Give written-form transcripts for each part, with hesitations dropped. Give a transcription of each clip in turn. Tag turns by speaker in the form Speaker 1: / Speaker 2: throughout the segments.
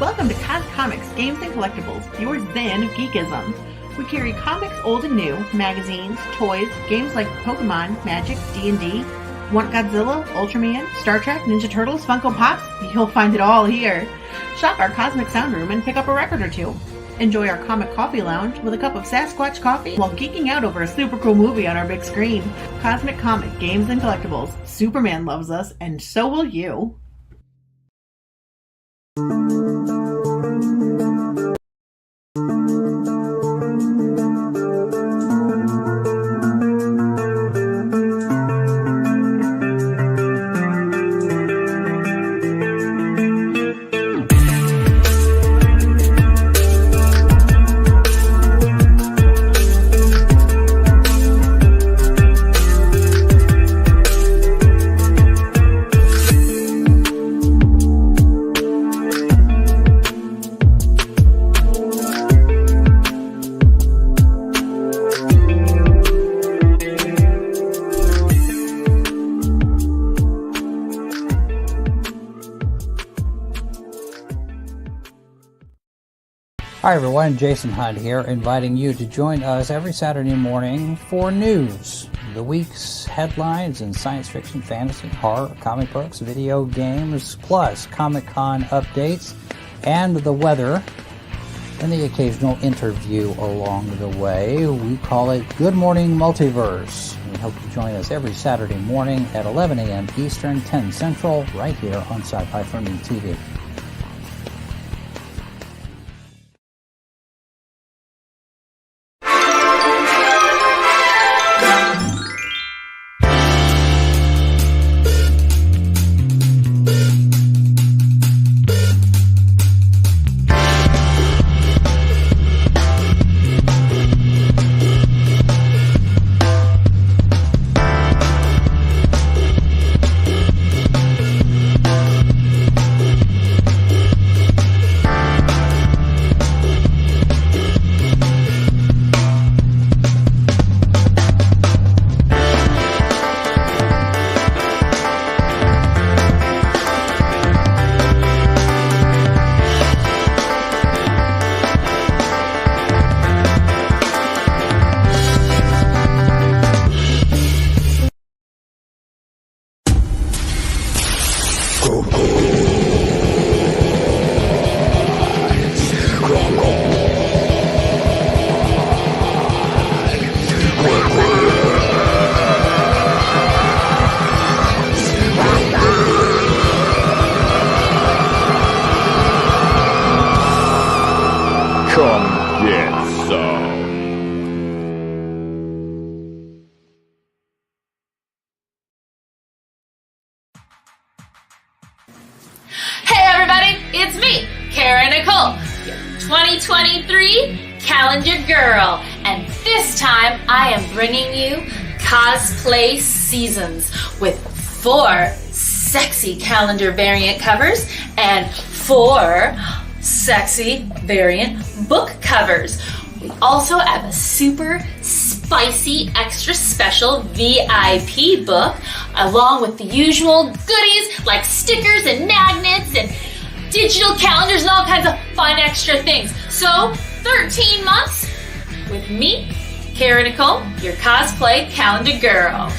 Speaker 1: Welcome to Cos Comics, Games and Collectibles, your zen of geekism. We carry comics old and new, magazines, toys, games like Pokemon, Magic, D&D. Want Godzilla, Ultraman, Star Trek, Ninja Turtles, Funko Pops? You'll find it all here. Shop our Cosmic Sound Room and pick up a record or two. Enjoy our Comic Coffee Lounge with a cup of Sasquatch coffee while geeking out over a super cool movie on our big screen. Cosmic Comic, Games and Collectibles. Superman loves us, and so will you.
Speaker 2: Hi everyone, Jason Hunt here, inviting you to join us every Saturday morning for news, the week's headlines in science fiction, fantasy, horror, comic books, video games, plus Comic-Con updates and the weather, and the occasional interview along the way. We call it Good Morning Multiverse. We hope you join us every Saturday morning at 11 a.m. Eastern, 10 Central, right here on Sci-Fi for Me TV.
Speaker 3: It's me, Cara, Nicole, your 2023 calendar girl, and this time I am bringing you Cosplay Seasons with 4 sexy calendar variant covers and 4 sexy variant book covers. We also have a super spicy, extra special VIP book, along with the usual goodies like stickers and magnets and digital calendars and all kinds of fun extra things. So, 13 months with me, Cara Nicole, your cosplay calendar girl.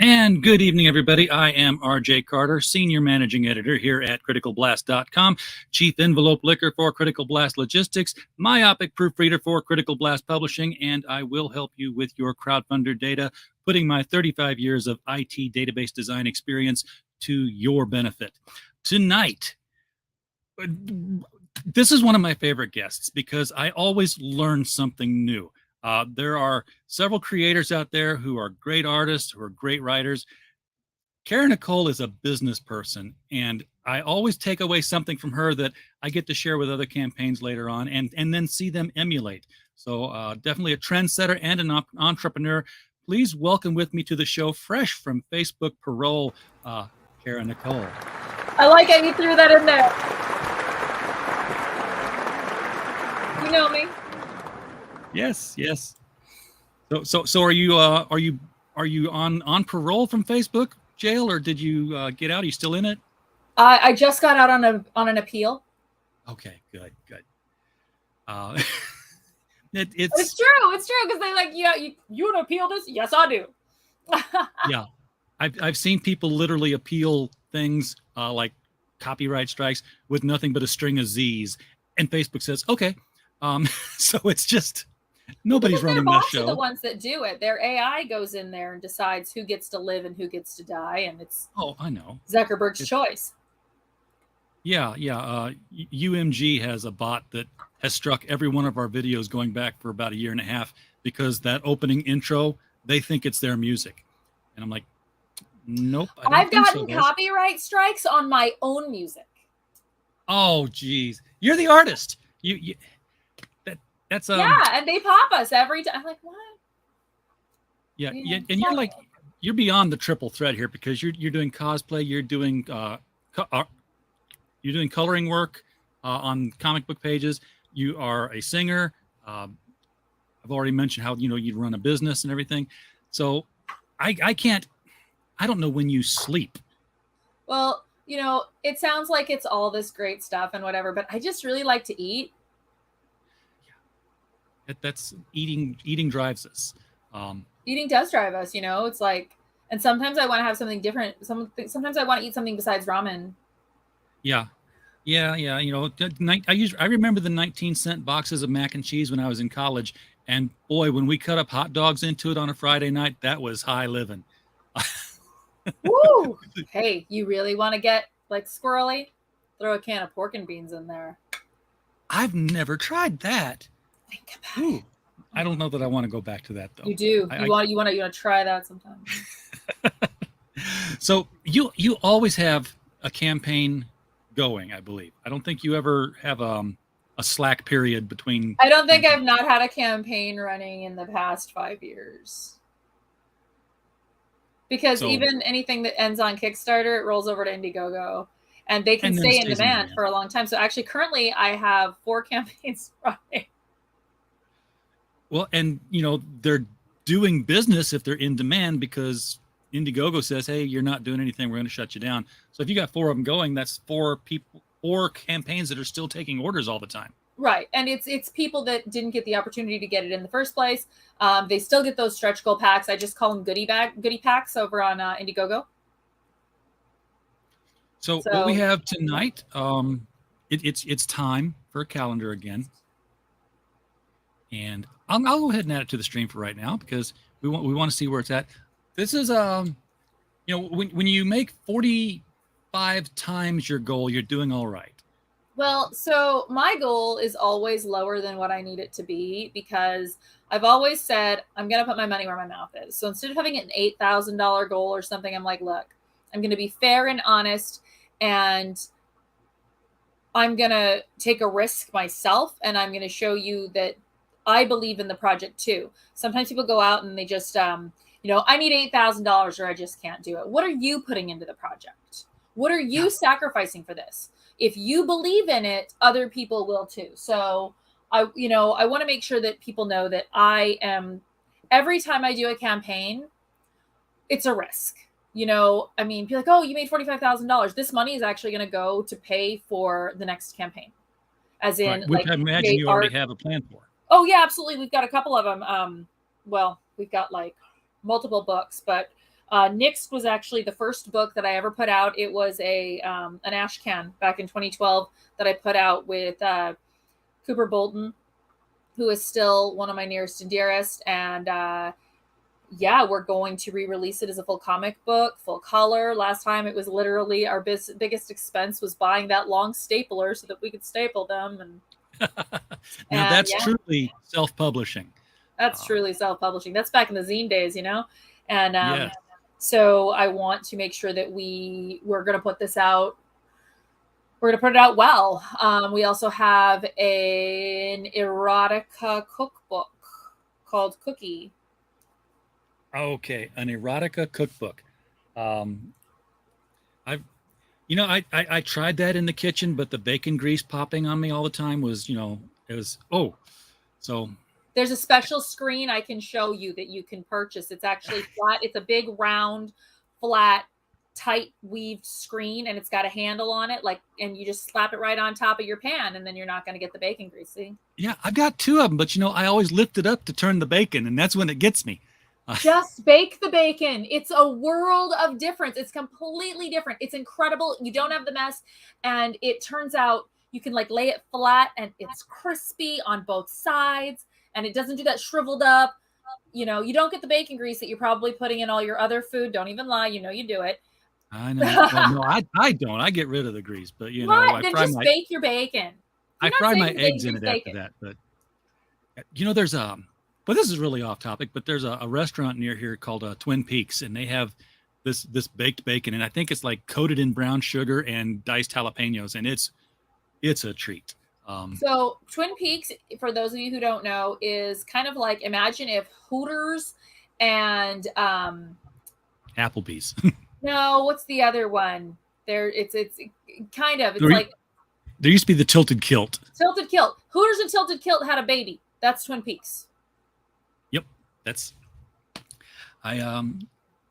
Speaker 4: And good evening, everybody. I am RJ Carter, Senior Managing Editor here at CriticalBlast.com, Chief Envelope Licker for Critical Blast Logistics, myopic proofreader for Critical Blast Publishing, and I will help you with your crowdfunder data, putting my 35 years of IT database design experience to your benefit. Tonight, this is one of my favorite guests because I always learn something new. There are several creators out there who are great artists, who are great writers. Cara Nicole is a business person, and I always take away something from her that I get to share with other campaigns later on, and then see them emulate. So definitely a trendsetter and an entrepreneur. Please welcome with me to the show, fresh from Facebook Parole, Cara Nicole.
Speaker 3: I like how you threw that in there. You know me.
Speaker 4: Yes. So are you on parole from Facebook jail, or did you get out? Are you still in it?
Speaker 3: I just got out on an appeal.
Speaker 4: Okay, good.
Speaker 3: It's true because they like, you want to appeal this? Yes, I do.
Speaker 4: Yeah, I've seen people literally appeal things like copyright strikes with nothing but a string of Z's, and Facebook says okay. So it's just nobody's running that show.
Speaker 3: The ones that do it, their AI goes in there and decides who gets to live and who gets to die, and it's
Speaker 4: I know
Speaker 3: Zuckerberg's choice.
Speaker 4: Yeah. UMG has a bot that has struck every one of our videos going back for about 1.5 years because that opening intro, they think it's their music. And I'm like, nope.
Speaker 3: I've gotten copyright strikes on my own music.
Speaker 4: Oh, geez. You're the artist. That's
Speaker 3: and they pop us every time. I'm like, what?
Speaker 4: Yeah, and you're beyond the triple threat here because you're doing cosplay, you're doing coloring work on comic book pages. You are a singer. I've already mentioned how you run a business and everything. So I don't know when you sleep.
Speaker 3: Well, it sounds like it's all this great stuff and whatever, but I just really like to eat.
Speaker 4: Yeah, that's eating drives us.
Speaker 3: Eating does drive us. It's like, and sometimes I want to have something different. Sometimes I want to eat something besides ramen.
Speaker 4: Yeah. I remember the 19-cent boxes of mac and cheese when I was in college, and boy, when we cut up hot dogs into it on a Friday night, that was high living.
Speaker 3: Woo! Hey, you really want to get like squirrely? Throw a can of pork and beans in there.
Speaker 4: I've never tried that.
Speaker 3: Think about it.
Speaker 4: I don't know that I want to go back to that though.
Speaker 3: You do. You want to try that sometime.
Speaker 4: So you always have a campaign going, I believe. I don't think you ever have a slack period between.
Speaker 3: I don't think I've not had a campaign running in the past 5 years. Because even anything that ends on Kickstarter, it rolls over to Indiegogo, and they can stay in demand for a long time. So actually, currently, I have 4 campaigns running.
Speaker 4: Well, and they're doing business if they're in demand because Indiegogo says, "Hey, you're not doing anything. We're going to shut you down." So if you got 4 of them going, that's 4 campaigns that are still taking orders all the time.
Speaker 3: Right, and it's people that didn't get the opportunity to get it in the first place. They still get those stretch goal packs. I just call them goodie packs over on Indiegogo.
Speaker 4: So what we have tonight, it's time for a calendar again, and I'll go ahead and add it to the stream for right now because we want to see where it's at. This is when you make 45 times your goal, you're doing all right.
Speaker 3: Well, so my goal is always lower than what I need it to be because I've always said I'm going to put my money where my mouth is. So instead of having an $8,000 goal or something, I'm like, look, I'm going to be fair and honest, and I'm going to take a risk myself, and I'm going to show you that I believe in the project too. Sometimes people go out and they just, I need $8,000 or I just can't do it. What are you putting into the project? What are you sacrificing for this? If you believe in it, other people will too. So I want to make sure that people know that every time I do a campaign, it's a risk. Be like, oh, you made $45,000. This money is actually going to go to pay for the next campaign. As in,
Speaker 4: which I imagine you already have a plan for.
Speaker 3: Oh yeah, absolutely. We've got a couple of them. We've got like multiple books, but Nixed was actually the first book that I ever put out. It was an ash can back in 2012 that I put out with Cooper Bolton, who is still one of my nearest and dearest. And we're going to re-release it as a full comic book, full color. Last time it was literally our biggest expense was buying that long stapler so that we could staple them. And
Speaker 4: now that's truly self-publishing.
Speaker 3: That's truly self-publishing. That's back in the zine days, And So I want to make sure that we're going to put this out. We're going to put it out well. We also have an erotica cookbook called Cookie.
Speaker 4: Okay, an erotica cookbook. I tried that in the kitchen, but the bacon grease popping on me all the time was, so.
Speaker 3: There's a special screen I can show you that you can purchase. It's actually flat. It's a big, round, flat, tight weaved screen, and it's got a handle on it, and you just slap it right on top of your pan, and then you're not going to get the bacon grease. See?
Speaker 4: Yeah, I've got 2 of them, but I always lift it up to turn the bacon, and that's when it gets me.
Speaker 3: Just bake the bacon. It's a world of difference. It's completely different. It's incredible. You don't have the mess, and it turns out you can lay it flat, and it's crispy on both sides, and it doesn't do that shriveled up. You don't get the bacon grease that you're probably putting in all your other food. Don't even lie. You do it.
Speaker 4: I know. Well, no, I don't. I get rid of the grease, but
Speaker 3: Right, then just bake your bacon.
Speaker 4: I fry my eggs in it after that. But there's but this is really off topic, but there's a restaurant near here called Twin Peaks, and they have this baked bacon, and I think it's coated in brown sugar and diced jalapenos, and it's a treat.
Speaker 3: So Twin Peaks, for those of you who don't know, is kind of imagine if Hooters and
Speaker 4: Applebee's.
Speaker 3: No, what's the other one? It's kind of
Speaker 4: there used to be the Tilted Kilt.
Speaker 3: Tilted Kilt. Hooters and Tilted Kilt had a baby. That's Twin Peaks.
Speaker 4: Yep, that's. I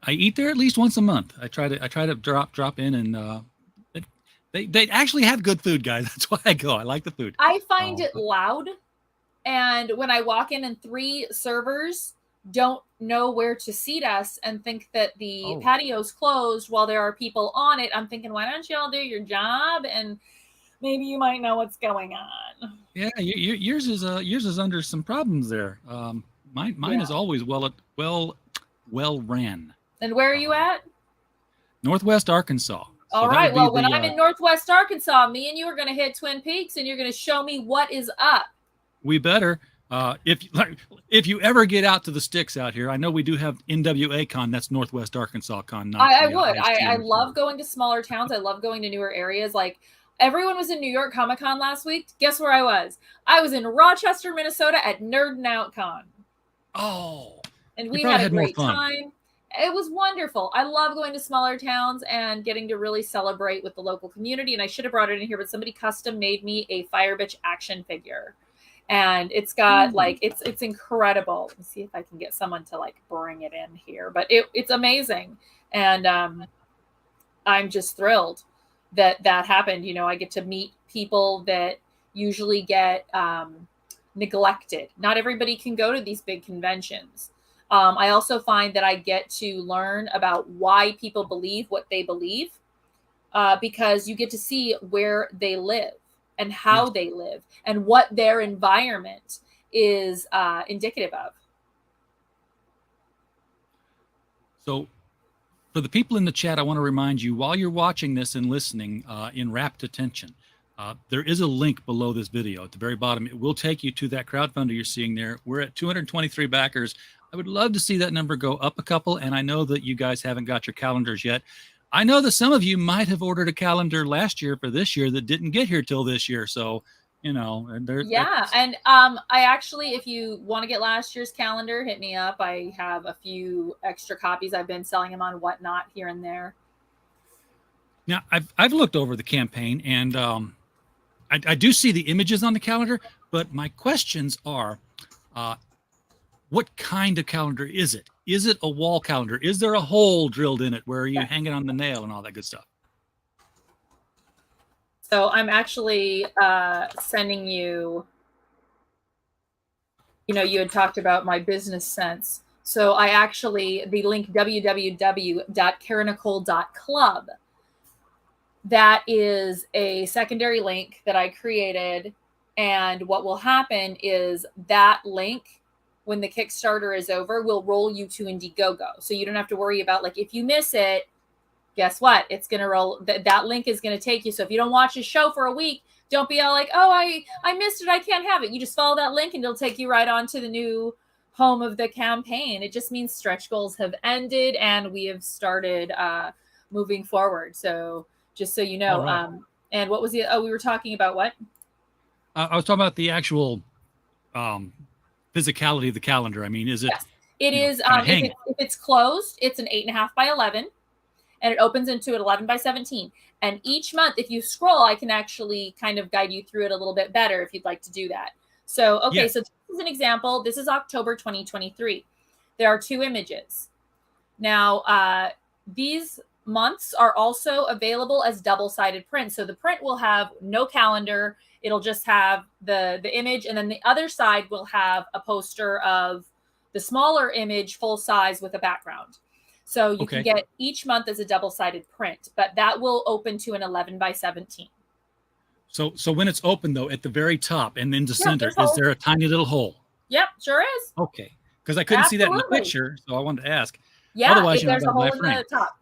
Speaker 4: eat there at least once a month. I try to drop in, and they actually have good food, guys. That's why I go. I like the food.
Speaker 3: I find it loud, and when I walk in and 3 servers don't know where to seat us and think that the patio's closed while there are people on it, I'm thinking, why don't you all do your job, and maybe you might know what's going on.
Speaker 4: Yeah, yours is under some problems there. Mine is always well ran.
Speaker 3: And where are you at?
Speaker 4: Northwest Arkansas.
Speaker 3: All right. Well, when I'm in Northwest Arkansas, me and you are going to hit Twin Peaks, and you're going to show me what is up.
Speaker 4: We better. If you ever get out to the sticks out here, I know we do have NWA Con. That's Northwest Arkansas Con.
Speaker 3: I would. I love going to smaller towns. I love going to newer areas. Everyone was in New York Comic Con last week. Guess where I was? I was in Rochester, Minnesota at Nerdin' Out Con.
Speaker 4: Oh.
Speaker 3: And we had a great time. It was wonderful. I love going to smaller towns and getting to really celebrate with the local community. And I should have brought it in here, but somebody custom made me a Fire Bitch action figure. And it's got it's incredible. Let me see if I can get someone to bring it in here. But it's amazing. And I'm just thrilled that happened. I get to meet people that usually get neglected. Not everybody can go to these big conventions. I also find that I get to learn about why people believe what they believe, because you get to see where they live and how they live and what their environment is indicative of.
Speaker 4: So for the people in the chat, I want to remind you, while you're watching this and listening in rapt attention, there is a link below this video at the very bottom. It will take you to that crowdfunder you're seeing there. We're at 223 backers. I would love to see that number go up a couple, and I know that you guys haven't got your calendars yet. I know that some of you might have ordered a calendar last year for this year that didn't get here till this year. So, and
Speaker 3: I actually, if you want to get last year's calendar, hit me up. I have a few extra copies. I've been selling them on Whatnot here and there.
Speaker 4: Now, I've looked over the campaign, and I do see the images on the calendar, but my questions are, what kind of calendar is it? Is it a wall calendar? Is there a hole drilled in it where you hang it on the nail and all that good stuff?
Speaker 3: So I'm actually sending you, you had talked about my business sense. So the link www.caranicole.club. That is a secondary link that I created. And what will happen is that link, when the Kickstarter is over, will roll you to Indiegogo. So you don't have to worry about if you miss it, guess what? It's going to roll. That link is going to take you. So if you don't watch the show for a week, don't be all I missed it. I can't have it. You just follow that link and it'll take you right on to the new home of the campaign. It just means stretch goals have ended and we have started moving forward. So just so you know,
Speaker 4: Right.
Speaker 3: and what was we were talking about what?
Speaker 4: I was talking about the actual physicality of the calendar. I mean, is it?
Speaker 3: Yes, it is.
Speaker 4: Can I hang it?
Speaker 3: If it's closed, it's an 8.5 by 11, and it opens into an 11 by 17. And each month, if you scroll, I can actually kind of guide you through it a little bit better if you'd like to do that. So, okay, so this is an example. This is October 2023. There are 2 images. Now, these months are also available as double-sided print. So the print will have no calendar. It'll just have the image, and then the other side will have a poster of the smaller image full size with a background. So you can get each month as a double-sided print, but that will open to an 11 by 17.
Speaker 4: So when it's open though, at the very top and in the center, is there a tiny little hole?
Speaker 3: Yep, sure is.
Speaker 4: Okay, because I couldn't see that in the picture, so I wanted to ask.
Speaker 3: Yeah,
Speaker 4: otherwise,
Speaker 3: there's a hole in the top.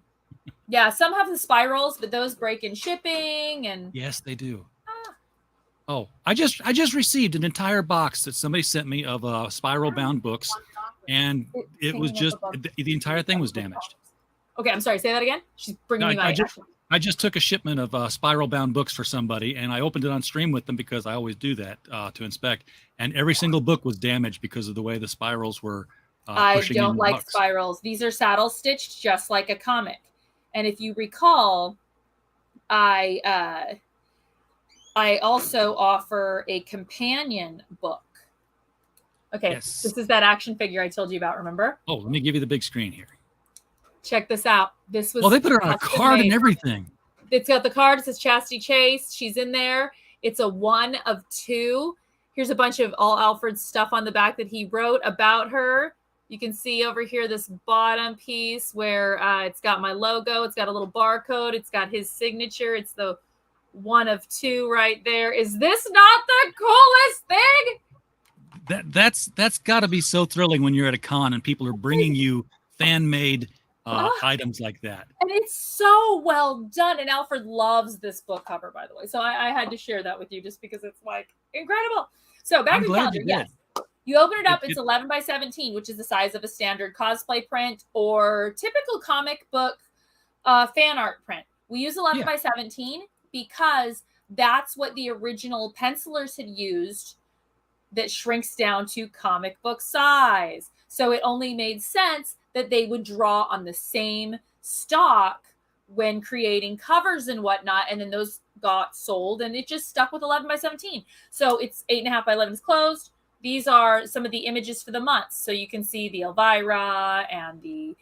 Speaker 3: Yeah, some have the spirals, but those break in shipping, and
Speaker 4: yes, they do. Oh, I just received an entire box that somebody sent me of spiral bound books, and it was just the entire thing was damaged.
Speaker 3: Okay, I'm sorry. Say that again. She's bringing me my.
Speaker 4: I just took a shipment of spiral bound books for somebody, and I opened it on stream with them because I always do that to inspect. And every single book was damaged because of the way the spirals were.
Speaker 3: I don't like spirals. These are saddle stitched just like a comic. And if you recall, I also offer a companion book. Okay, yes. This is that action figure I told you about, remember?
Speaker 4: Oh, let me give you the big screen here.
Speaker 3: Check this out. This was.
Speaker 4: Oh, they put her on a card and everything.
Speaker 3: It's got the card. It says Chastity Chase. She's in there. It's a 1 of 2. Here's a bunch of all Alfred's stuff on the back that he wrote about her. You can see over here this bottom piece where it's got my logo. It's got a little barcode. It's got his signature. It's the 1 of 2 right there. Is this not the coolest thing?
Speaker 4: That's got to be so thrilling when you're at a con and people are bringing you fan-made items like that.
Speaker 3: And it's so well done. And Alfred loves this book cover, by the way. So I had to share that with you just because it's like incredible. So back to the calendar. Yes. You open it up. It's 11 by 17, which is the size of a standard cosplay print or typical comic book fan art print. We use 11 by 17 because that's what the original pencilers had used that shrinks down to comic book size. So it only made sense that they would draw on the same stock when creating covers and whatnot. And then those got sold and it just stuck with 11 by 17. So it's 8.5 by 11 is closed. These are some of the images for the months. So you can see the Elvira and the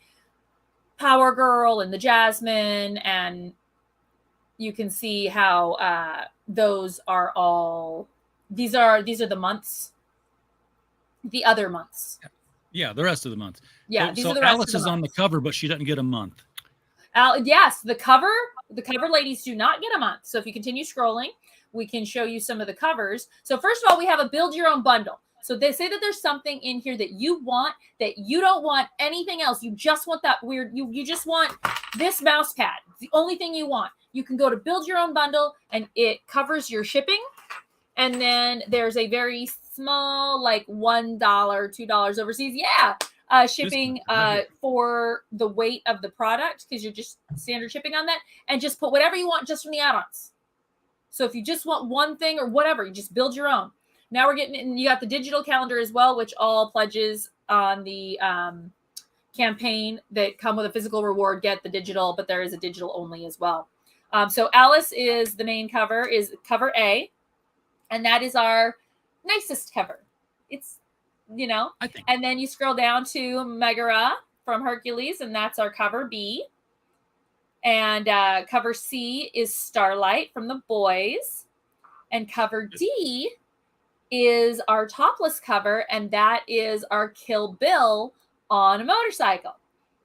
Speaker 3: PowerGirl and the Jasmine. And you can see how those are all, these are the months, the other months.
Speaker 4: Yeah, the rest of the months.
Speaker 3: Yeah,
Speaker 4: so Alice is on the cover, but she doesn't get a month.
Speaker 3: Yes, the cover ladies do not get a month. So if you continue scrolling, we can show you some of the covers. So first of all, we have a build your own bundle. So they say that there's something in here that you want, that you don't want anything else. You just want that weird, you just want this mouse pad. It's the only thing you want. You can go to build your own bundle and it covers your shipping. And then there's a very small, like $1, $2 overseas. Yeah. Shipping for the weight of the product because you're just standard shipping on that. And just put whatever you want just from the add-ons. So if you just want one thing or whatever, you just build your own. Now we're getting in, you got the digital calendar as well, which all pledges on the campaign that come with a physical reward get the digital, but there is a digital only as well. So Alice is the main cover, is cover A. And that is our nicest cover. It's, I think. And then you scroll down to Megara from Hercules, and that's our cover B. And cover C is Starlight from the boys. And cover D is our topless cover, and that is our Kill Bill on a motorcycle.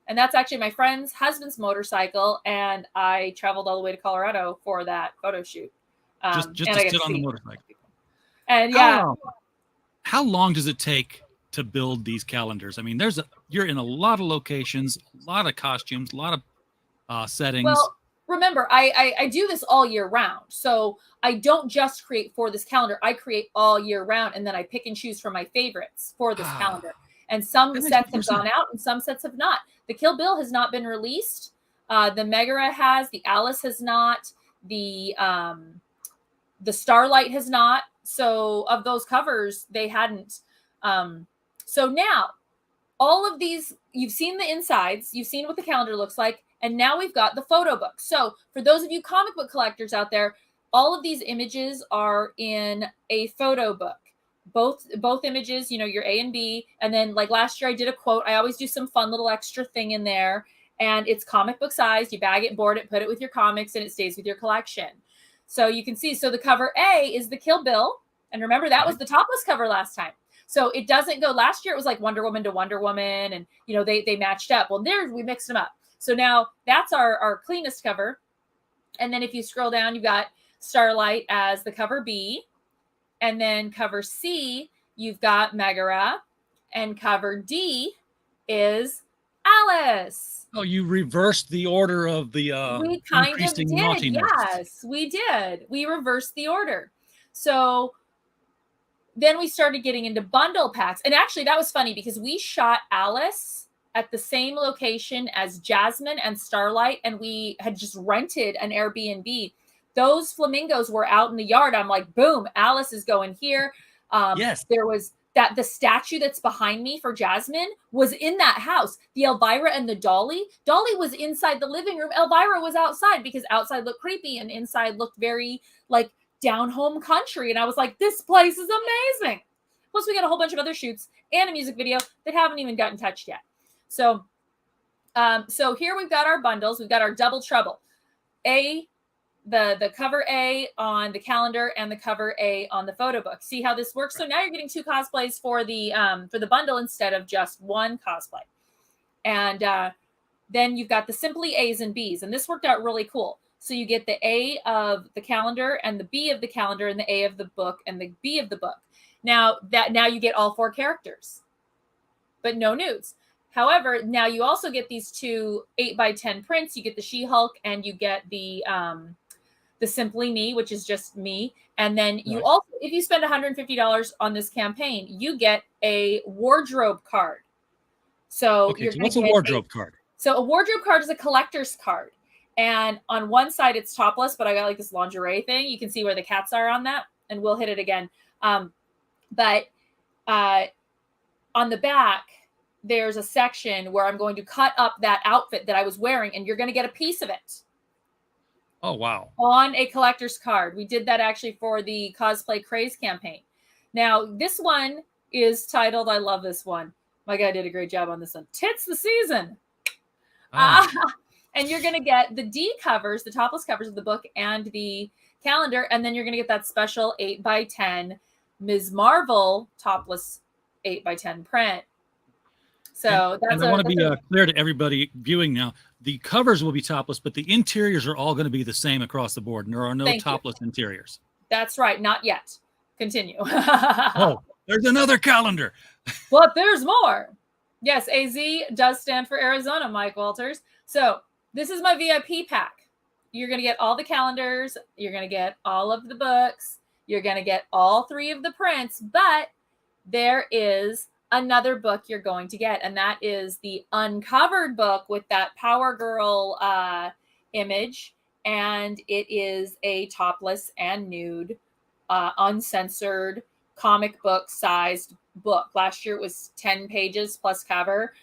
Speaker 3: And that's actually my friend's husband's motorcycle, and I traveled all the way to Colorado for that photo shoot.
Speaker 4: Just to sit on the motorcycle.
Speaker 3: And
Speaker 4: how long does it take to build these calendars? I mean, you're in a lot of locations, a lot of costumes, a lot of settings.
Speaker 3: Well, remember, I do this all year round. So I don't just create for this calendar. I create all year round, and then I pick and choose from my favorites for this calendar. And some
Speaker 4: That makes
Speaker 3: sets
Speaker 4: more
Speaker 3: have gone
Speaker 4: sense.
Speaker 3: out and some sets have not. The Kill Bill has not been released. The Megara has, the Alice has not, the Starlight has not. So of those covers, they hadn't. So now all of these, you've seen the insides, you've seen what the calendar looks like, and now we've got the photo book. So for those of you comic book collectors out there, all of these images are in a photo book. Both images, your A and B. And then like last year I did a quote. I always do some fun little extra thing in there. And it's comic book size. You bag it, board it, put it with your comics, and it stays with your collection. So you can see, so the cover A is the Kill Bill. And remember, that was the topless cover last time. So it doesn't go, last year it was like Wonder Woman to Wonder Woman, and they matched up. Well, there we mixed them up. So now that's our cleanest cover. And then if you scroll down, you've got Starlight as the cover B. And then cover C, you've got Megara. And cover D is Alice.
Speaker 4: Oh, you reversed the order of the
Speaker 3: we kind of
Speaker 4: increasing
Speaker 3: did.
Speaker 4: naughtiness.
Speaker 3: Yes, we did. We reversed the order. So then we started getting into bundle packs. And actually, that was funny because we shot Alice at the same location as Jasmine and Starlight, and we had just rented an Airbnb. Those flamingos were out in the yard. I'm like, boom, Alice is going here.
Speaker 4: Yes.
Speaker 3: There was the statue that's behind me for Jasmine was in that house. The Elvira and the Dolly was inside the living room. Elvira was outside because outside looked creepy and inside looked very like down home country. And I was like, this place is amazing. Plus we got a whole bunch of other shoots and a music video that haven't even gotten touched yet. So here we've got our bundles. We've got our double trouble. The cover A on the calendar and the cover A on the photo book. See how this works? So now you're getting 2 cosplays for the bundle instead of just 1 cosplay. And then you've got the simply A's and B's, and this worked out really cool. So you get the A of the calendar and the B of the calendar and the A of the book and the B of the book. Now you get all 4 characters, but no nudes. However, now you also get these 2 8x10 prints. You get the She-Hulk and you get the Simply Me, which is just me. And then you also, if you spend $150 on this campaign, you get a wardrobe card. So
Speaker 4: what's a wardrobe card?
Speaker 3: So a wardrobe card is a collector's card. And on one side it's topless, but I got like this lingerie thing. You can see where the cats are on that, and we'll hit it again. But on the back, there's a section where I'm going to cut up that outfit that I was wearing, and you're going to get a piece of it.
Speaker 4: Oh, wow.
Speaker 3: On a collector's card. We did that actually for the Cosplay Craze campaign. Now, this one is titled, I love this one. My guy did a great job on this one. Tits the Season. And you're going to get the D covers, the topless covers of the book and the calendar. And then you're going to get that special 8x10 Ms. Marvel topless 8x10 print. So
Speaker 4: I want to be clear to everybody viewing now. The covers will be topless, but the interiors are all going to be the same across the board. And there are no topless interiors.
Speaker 3: That's right. Not yet. Continue.
Speaker 4: Oh, there's another calendar.
Speaker 3: But there's more. Yes, AZ does stand for Arizona, Mike Walters. So this is my VIP pack. You're going to get all the calendars. You're going to get all of the books. You're going to get all 3 of the prints. But there is another book you're going to get, and that is the uncovered book with that PowerGirl image, and it is a topless and nude, uncensored comic book sized book. Last year it was 10 pages plus cover,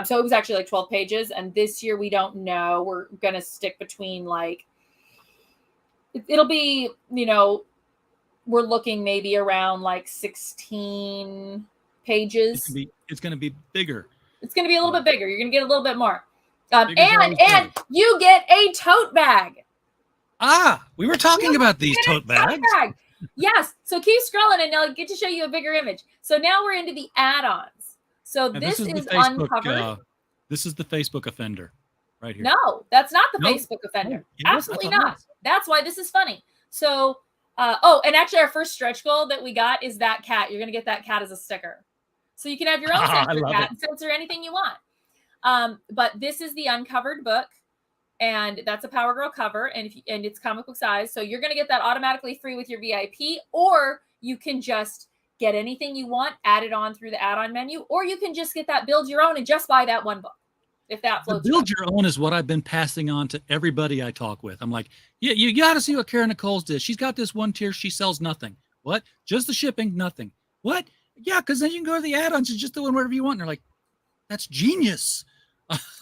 Speaker 3: so it was actually like 12 pages, and this year we don't know. We're gonna stick between like it'll be, we're looking maybe around like 16 pages.
Speaker 4: It's going to be bigger.
Speaker 3: It's going to be a little bit bigger. You're going to get a little bit more. And you get a tote bag.
Speaker 4: We were talking about these tote bags.
Speaker 3: Yes. So keep scrolling and I'll get to show you a bigger image. So now we're into the add-ons. So this is uncovered.
Speaker 4: This is the Facebook offender right here.
Speaker 3: No, that's not the Facebook offender. Absolutely not. That's why this is funny. So, and actually our first stretch goal that we got is that cat. You're going to get that cat as a sticker. So you can have your own censor cat and censor anything you want. But this is the uncovered book, and that's a PowerGirl cover, and it's comic book size. So you're going to get that automatically free with your VIP, or you can just get anything you want, add it on through the add-on menu, or you can just get that build your own and just buy that one book. If that
Speaker 4: The
Speaker 3: floats.
Speaker 4: build your own is what I've been passing on to everybody I talk with. I'm like, yeah, you got to see what Cara Nicole's did. She's got this one tier. She sells nothing. What? Just the shipping, nothing. What? Yeah, because then you can go to the add-ons and just do whatever you want. And they're like, that's genius.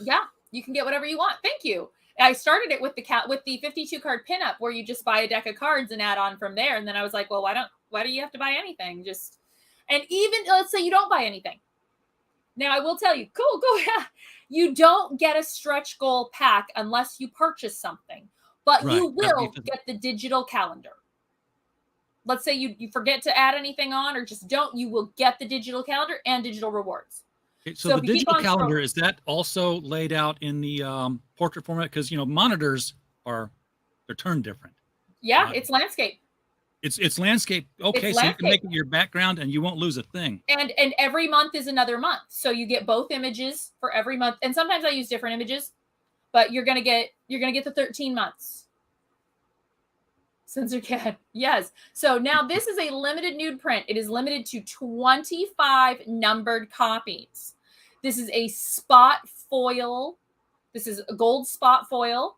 Speaker 3: Yeah, you can get whatever you want. Thank you. I started it with the 52 card pinup where you just buy a deck of cards and add on from there. And then I was like, well, why do you have to buy anything? And even let's say you don't buy anything. Now I will tell you, cool, go ahead. You don't get a stretch goal pack unless you purchase something, but
Speaker 4: Right.
Speaker 3: you will get the digital calendar. Let's say you forget to add anything on or just don't, you will get the digital calendar and digital rewards.
Speaker 4: Okay, so the digital calendar, is that also laid out in the portrait format? Because, monitors they're turned different.
Speaker 3: Yeah, it's landscape.
Speaker 4: It's landscape. Okay, so you can make it your background and you won't lose a thing.
Speaker 3: And every month is another month. So you get both images for every month. And sometimes I use different images, but you're gonna get the 13 months. Censor Cat. Yes. So now this is a limited nude print. It is limited to 25 numbered copies. This is a spot foil. This is a gold spot foil.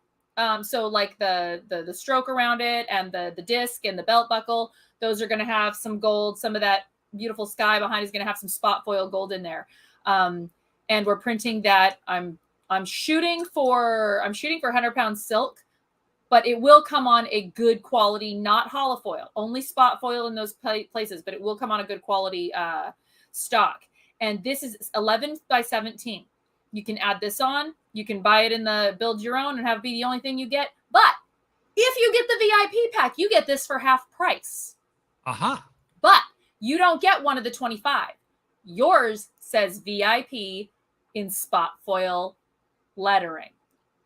Speaker 3: So like the stroke around it and the disc and the belt buckle, those are going to have some gold. Some of that beautiful sky behind is going to have some spot foil gold in there. And we're printing that. I'm shooting for 100-pound silk, but it will come on a good quality, not holofoil, only spot foil in those places, but it will come on a good quality stock. And this is 11 by 17. You can add this on. You can buy it in the build your own and have it be the only thing you get. But if you get the VIP pack, you get this for half price.
Speaker 4: Aha.
Speaker 3: But you don't get one of the 25. Yours says VIP in spot foil lettering.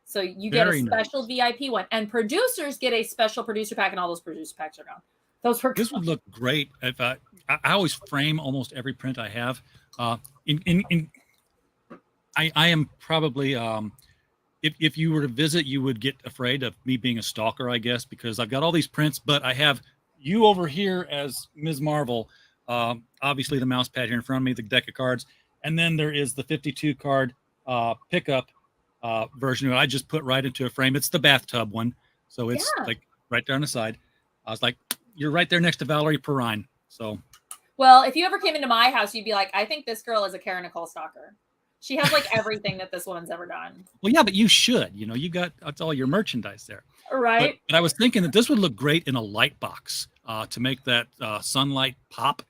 Speaker 3: So you get a special VIP one. And producers get a special producer pack, and all those producer packs are gone. This
Speaker 4: would look great if I always frame almost every print I have. I am probably if you were to visit, you would get afraid of me being a stalker, I guess, because I've got all these prints, but I have you over here as Ms. Marvel, obviously the mouse pad here in front of me, the deck of cards, and then there is the 52 card pickup version I just put right into a frame. It's the bathtub one, so it's like right there on the side. I was like, you're right there next to Valerie Perrine. So,
Speaker 3: well, if you ever came into my house, you'd be like, I think this girl is a Cara Nicole stalker. She has like everything that this woman's ever done.
Speaker 4: Well, yeah, but you should. That's all your merchandise there.
Speaker 3: Right.
Speaker 4: But I was thinking that this would look great in a light box to make that sunlight pop.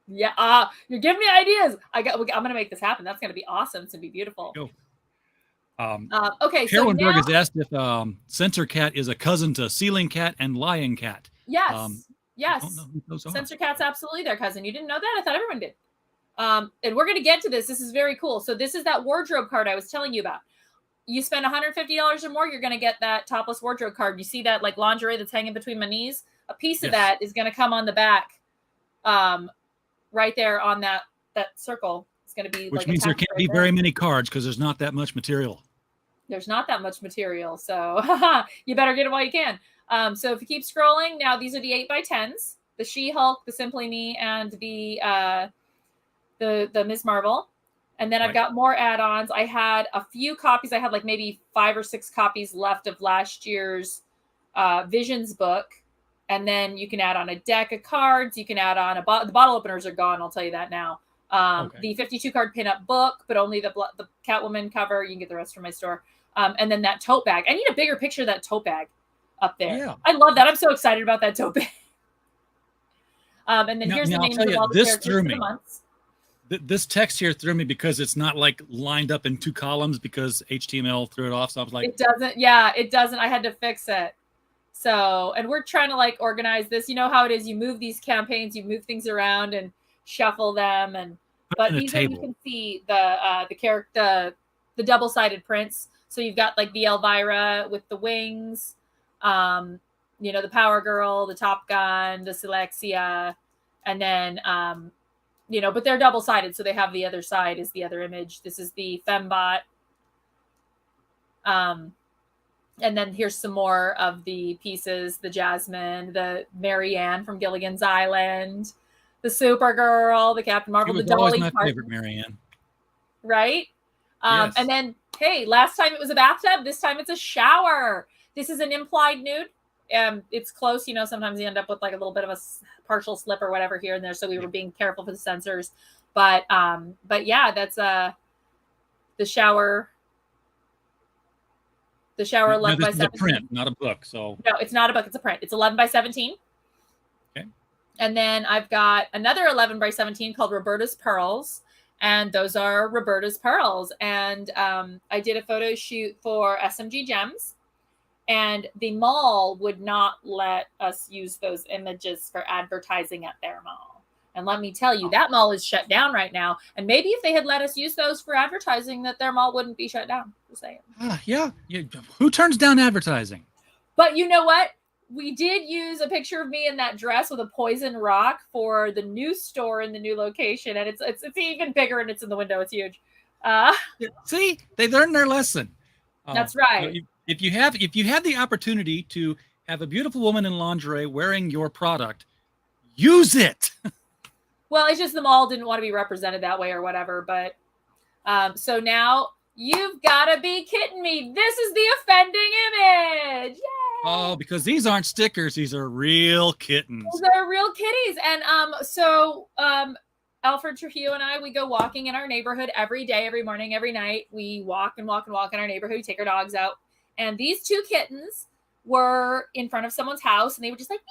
Speaker 3: Yeah. You're giving me ideas. I'm going to make this happen. That's going to be awesome. It's going to be beautiful.
Speaker 4: Go.
Speaker 3: Okay.
Speaker 4: Carolyn Berg has asked if Censor Cat is a cousin to Ceiling Cat and Lion Cat.
Speaker 3: Yes. Yes.
Speaker 4: I don't know who those are.
Speaker 3: Censor Cat's absolutely their cousin. You didn't know that? I thought everyone did. And we're going to get to this. This is very cool. So this is that wardrobe card I was telling you about. You spend $150 or more, you're going to get that topless wardrobe card. You see that like lingerie that's hanging between my knees? A piece of that is going to come on the back, right there on that circle. It's going to be
Speaker 4: which means there can't be very many cards because there's not that much material.
Speaker 3: There's not that much material, so you better get it while you can. So if you keep scrolling, now these are the 8x10s, the She-Hulk, the Simply Me, and the Ms. Marvel. And then I've got more add-ons. I had a few copies. I had like maybe 5 or 6 copies left of last year's Visions book. And then you can add on a deck of cards. You can add on the bottle openers are gone. I'll tell you that now. The 52 card pinup book, but only the Catwoman cover. You can get the rest from my store. And then that tote bag. I need a bigger picture of that tote bag up there. Yeah. I love that. I'm so excited about that tote bag. And then here's the names of all the characters for the months.
Speaker 4: This text here threw me because it's not like lined up in 2 columns because HTML threw it off. So I was like,
Speaker 3: it doesn't. Yeah, it doesn't. I had to fix it. So, and we're trying to like organize this. You know how it is. You move these campaigns, you move things around and shuffle them. But these are, you can see the character, the double-sided prints. So you've got like the Elvira with the wings, the PowerGirl, the Top Gun, the Selexia, and then but they're double-sided, so they have the other side is the other image. This is the Fembot. And then here's some more of the pieces, the Jasmine, the Marianne from Gilligan's Island, the Supergirl, the Captain Marvel,
Speaker 4: She
Speaker 3: the
Speaker 4: was always
Speaker 3: Dolly
Speaker 4: my
Speaker 3: Parton,
Speaker 4: favorite, Marianne.
Speaker 3: right?
Speaker 4: Yes.
Speaker 3: And then, hey, last time it was a bathtub. This time it's a shower. This is an implied nude. It's close. You know, sometimes you end up with like a little bit of a partial slip or whatever here and there. So we were being careful for the sensors. But yeah, that's the shower. The shower 11 by 17.
Speaker 4: This is a print, not a book. So
Speaker 3: no, it's not a book. It's a print. It's 11 by 17.
Speaker 4: Okay.
Speaker 3: And then I've got another 11 by 17 called Roberta's Pearls. And those are Roberta's Pearls. And I did a photo shoot for SMG Gems. And the mall would not let us use those images for advertising at their mall. And let me tell you, that mall is shut down right now. And maybe if they had let us use those for advertising, that their mall wouldn't be shut down. Just saying.
Speaker 4: Yeah. Who turns down advertising?
Speaker 3: But you know what? We did use a picture of me in that dress with a poison rock for the new store in the new location. And it's even bigger and it's in the window. It's huge.
Speaker 4: See, they learned their lesson.
Speaker 3: That's right.
Speaker 4: So if you have the opportunity to have a beautiful woman in lingerie wearing your product, use it.
Speaker 3: Well, it's just the mall didn't want to be represented that way or whatever. But so now you've got to be kidding me. This is the offending image. Yay!
Speaker 4: Oh, because these aren't stickers. These are real kittens.
Speaker 3: They're real kitties. And so Alfred Trujillo and I, we go walking in our neighborhood every day, every morning, every night. We walk and walk and walk in our neighborhood. We take our dogs out. And these two kittens were in front of someone's house, and they were just like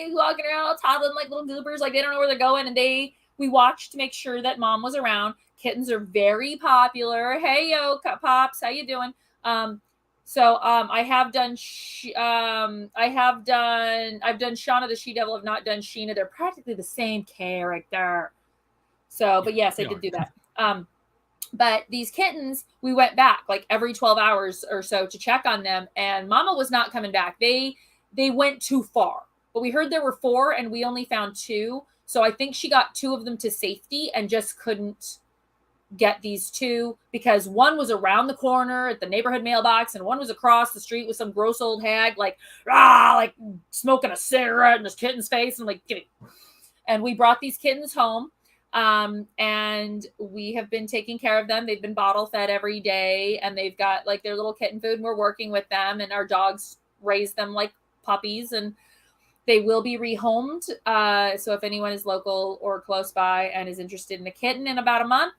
Speaker 3: walking around, all toddling like little goobers, like they don't know where they're going. And we watched to make sure that mom was around. Kittens are very popular. Hey, yo, pops, how you doing? So I have done I've done Shauna the She-Devil. I've not done Sheena. They're practically the same character. So, but yes, I did do that. But these kittens, we went back like every 12 hours or so to check on them, and Mama was not coming back. They went too far. But we heard there were 4 and we only found 2. So I think she got 2 of them to safety and just couldn't get these 2 because one was around the corner at the neighborhood mailbox and one was across the street with some gross old hag like smoking a cigarette in this kitten's face. And I'm like, get it. And we brought these kittens home. And we have been taking care of them. They've been bottle fed every day, and they've got like their little kitten food, and we're working with them, and our dogs raise them like puppies, and they will be rehomed. So if anyone is local or close by and is interested in a kitten in about a month,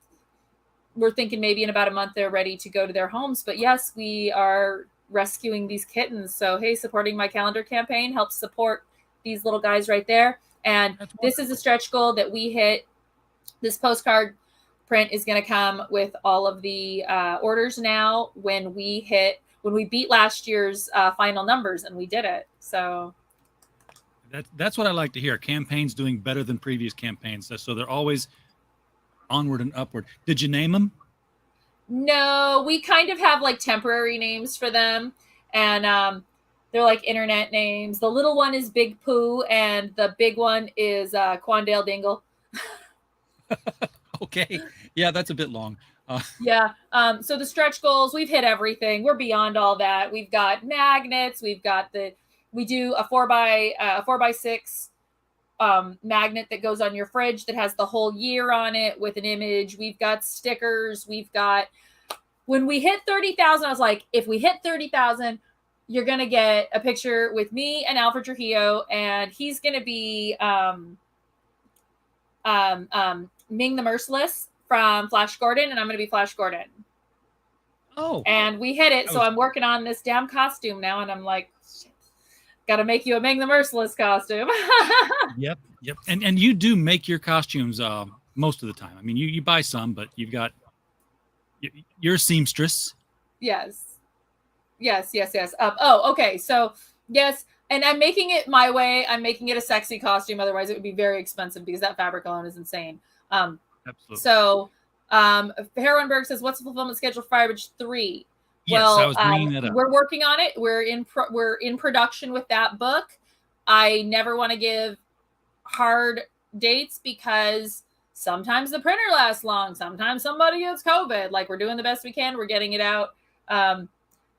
Speaker 3: we're thinking maybe in about a month they're ready to go to their homes. But yes, we are rescuing these kittens. So, hey, supporting my calendar campaign helps support these little guys right there. And this is a stretch goal that we hit. This postcard print is going to come with all of the orders now when we beat last year's final numbers, and we did it. So
Speaker 4: that's what I like to hear. Campaigns doing better than previous campaigns. So they're always onward and upward. Did you name them?
Speaker 3: No, we kind of have like temporary names for them, and they're like internet names. The little one is Big Pooh, and the big one is Quandale Dingle.
Speaker 4: Okay. Yeah, that's a bit long.
Speaker 3: Yeah. So the stretch goals, we've hit everything. We're beyond all that. We've got magnets. We do a 4x6 magnet that goes on your fridge that has the whole year on it with an image. We've got stickers. When we hit 30,000, I was like, if we hit 30,000, you're going to get a picture with me and Alfred Trujillo, and he's going to be, Ming the Merciless from Flash Gordon, and I'm going to be Flash Gordon.
Speaker 4: Oh.
Speaker 3: And we hit it, so I'm working on this damn costume now, and I'm like, shit, gotta make you a Ming the Merciless costume.
Speaker 4: Yep. And you do make your costumes most of the time. I mean, you buy some, but you're a seamstress.
Speaker 3: Yes. Okay, so yes, and I'm making it my way. I'm making it a sexy costume. Otherwise, it would be very expensive because that fabric alone is insane.
Speaker 4: Absolutely.
Speaker 3: So, Heronberg says, "What's the fulfillment schedule for Firebridge 3?"
Speaker 4: Yes,
Speaker 3: well,
Speaker 4: I was bringing that up.
Speaker 3: We're working on it. We're in production with that book. I never want to give hard dates because sometimes the printer lasts long. Sometimes somebody gets COVID. Like, we're doing the best we can. We're getting it out.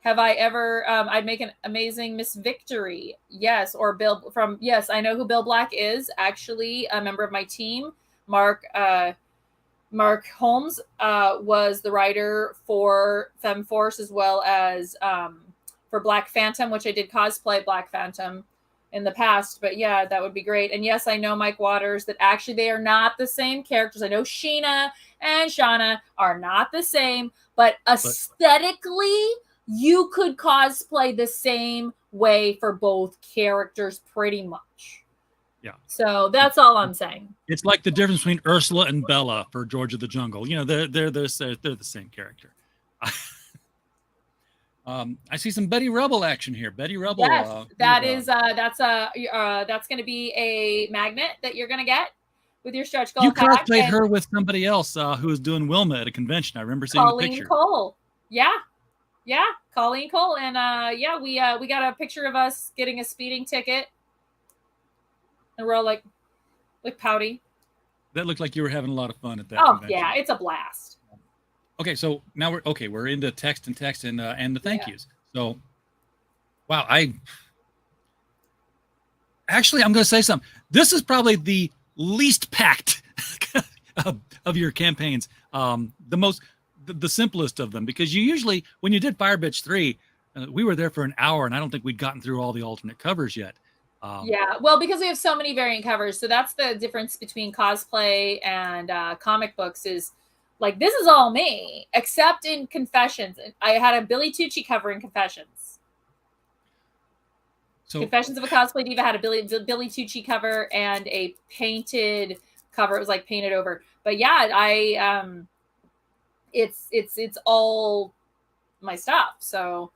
Speaker 3: Have I ever? I'd make an amazing Miss Victory. Yes, or Bill from. Yes, I know who Bill Black is. Actually, a member of my team, Mark. Mark Holmes was the writer for FemForce as well as for Black Phantom, which I did cosplay Black Phantom in the past. But yeah, that would be great. And yes, I know Mike Waters that actually they are not the same characters. I know Sheena and Shauna are not the same, but aesthetically, you could cosplay the same way for both characters pretty much.
Speaker 4: Yeah.
Speaker 3: So that's all I'm saying.
Speaker 4: It's like the difference between Ursula and Bella for George of the Jungle. You know, they're the same character. I see some Betty Rubble action here. Betty Rubble.
Speaker 3: Yes, that's going to be a magnet that you're going to get with your stretch goal.
Speaker 4: You cosplayed her with somebody else who was doing Wilma at a convention. I remember seeing the picture.
Speaker 3: Cole. Yeah, Colleen Cole, and we got a picture of us getting a speeding ticket, and we're all like pouty.
Speaker 4: That looked like you were having a lot of fun at that.
Speaker 3: Oh
Speaker 4: convention.
Speaker 3: yeah, it's a blast.
Speaker 4: Okay, so now we're into text and the thank yous. So, wow, I'm going to say something. This is probably the least packed of your campaigns. The simplest of them, because you usually, when you did Fire Bitch 3, we were there for an hour, and I don't think we'd gotten through all the alternate covers yet.
Speaker 3: Well, because we have so many variant covers, so that's the difference between cosplay and comic books is, like, this is all me, except in Confessions. I had a Billy Tucci cover in Confessions. So Confessions of a Cosplay Diva had a Billy Tucci cover and a painted cover. It was like painted over. But yeah, it's all my stuff. So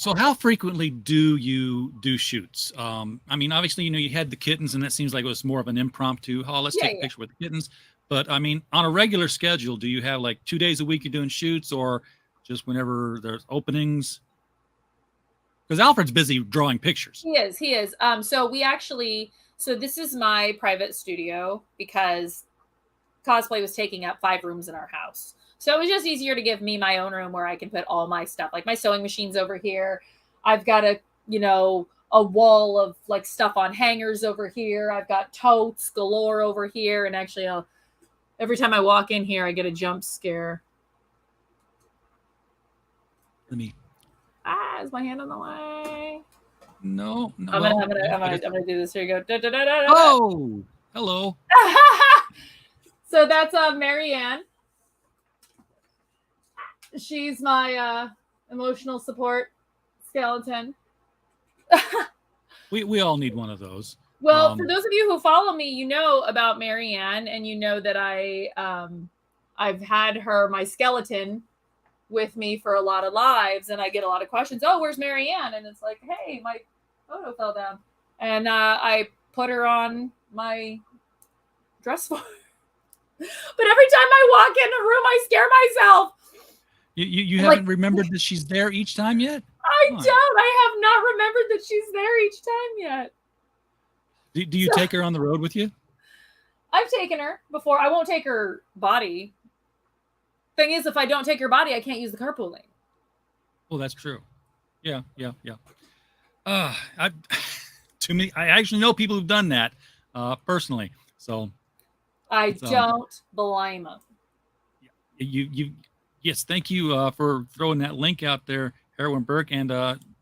Speaker 4: So how frequently do you do shoots? I mean, obviously, you had the kittens, and that seems like it was more of an impromptu. Oh, let's take a picture with the kittens. But I mean, on a regular schedule, do you have like 2 days a week you're doing shoots, or just whenever there's openings? Because Alfred's busy drawing pictures.
Speaker 3: He is. So this is my private studio because cosplay was taking up 5 rooms in our house. So it was just easier to give me my own room where I can put all my stuff. Like my sewing machine's over here. I've got a wall of like stuff on hangers over here. I've got totes galore over here. And actually every time I walk in here, I get a jump scare. Is my hand on the way?
Speaker 4: No.
Speaker 3: I'm gonna do this. Here you go. Da, da, da, da, da.
Speaker 4: Oh, hello.
Speaker 3: So that's Marianne. She's my emotional support skeleton.
Speaker 4: we all need one of those.
Speaker 3: Well, for those of you who follow me, you know about Marianne, and you know that I've had her, my skeleton, with me for a lot of lives, and I get a lot of questions. Oh, where's Marianne? And it's like, hey, my photo fell down, and I put her on my dress form. But every time I walk in a room, I scare myself.
Speaker 4: You haven't remembered that she's there each time yet?
Speaker 3: I don't. I have not remembered that she's there each time yet.
Speaker 4: Do you take her on the road with you?
Speaker 3: I've taken her before. I won't take her body. Thing is, if I don't take her body, I can't use the carpooling.
Speaker 4: Well, that's true. Yeah. I actually know people who've done that personally. So
Speaker 3: I don't blame them.
Speaker 4: Yes, thank you for throwing that link out there, Heroin Burke. And